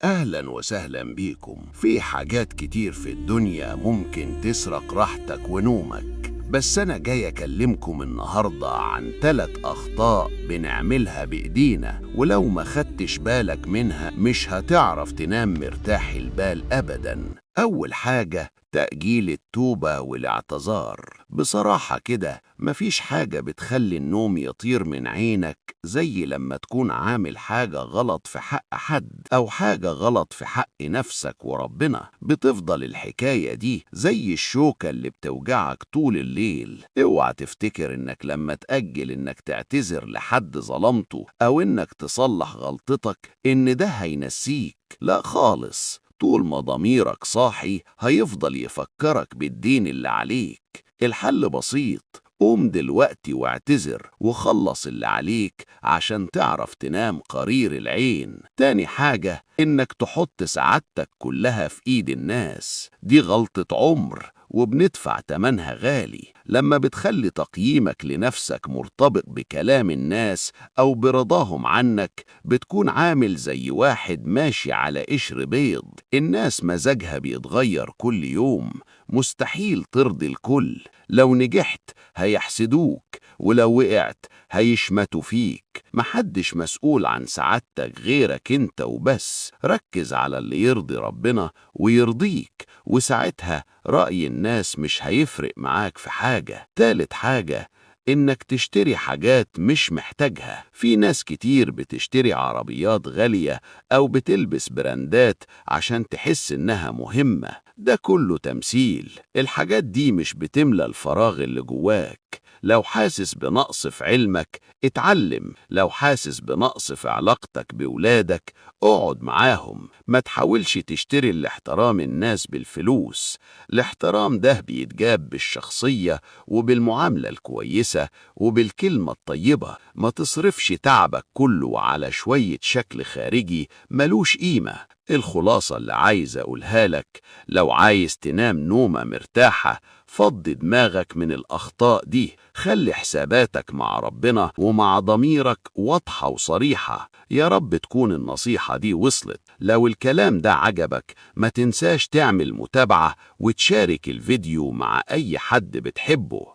أهلا وسهلا بيكم. في حاجات كتير في الدنيا ممكن تسرق راحتك ونومك، بس أنا جاي أكلمكم النهاردة عن 3 أخطاء بنعملها بإيدينا، ولو ما خدتش بالك منها مش هتعرف تنام مرتاح البال أبدا. أول حاجة تأجيل التوبة والاعتذار. بصراحة كده مفيش حاجة بتخلي النوم يطير من عينك زي لما تكون عامل حاجة غلط في حق حد أو حاجة غلط في حق نفسك وربنا. بتفضل الحكاية دي زي الشوكة اللي بتوجعك طول الليل. اوعى تفتكر انك لما تأجل انك تعتذر لحد ظلمته أو انك تصلح غلطتك ان ده هينسيك. لا خالص، طول ما ضميرك صاحي هيفضل يفكرك بالدين اللي عليك. الحل بسيط، قوم دلوقتي واعتذر وخلص اللي عليك عشان تعرف تنام قرير العين. تاني حاجة إنك تحط سعادتك كلها في إيد الناس. دي غلطة عمر وبندفع تمنها غالي. لما بتخلي تقييمك لنفسك مرتبط بكلام الناس أو برضاهم عنك بتكون عامل زي واحد ماشي على قشر بيض. الناس مزاجها بيتغير كل يوم، مستحيل ترضي الكل. لو نجحت هيحسدوك، ولو وقعت هيشمتوا فيك. محدش مسؤول عن سعادتك غيرك انت وبس. ركز على اللي يرضي ربنا ويرضيك، وساعتها رأي الناس مش هيفرق معاك في حاجة. تالت حاجة إنك تشتري حاجات مش محتاجها. في ناس كتير بتشتري عربيات غالية أو بتلبس براندات عشان تحس إنها مهمة. ده كله تمثيل. الحاجات دي مش بتملى الفراغ اللي جواك. لو حاسس بنقص في علمك اتعلم، لو حاسس بنقص في علاقتك بولادك اقعد معاهم. ما تحاولش تشتري الاحترام الناس بالفلوس. الاحترام ده بيتجاب بالشخصية وبالمعاملة الكويسة وبالكلمة الطيبة. ما تصرفش تعبك كله على شوية شكل خارجي ملوش قيمة. الخلاصة اللي عايز أقولها لك، لو عايز تنام نومة مرتاحة فضي دماغك من الأخطاء دي. خلي حساباتك مع ربنا ومع ضميرك واضحة وصريحة. يا رب تكون النصيحة دي وصلت. لو الكلام ده عجبك ما تنساش تعمل متابعة وتشارك الفيديو مع أي حد بتحبه.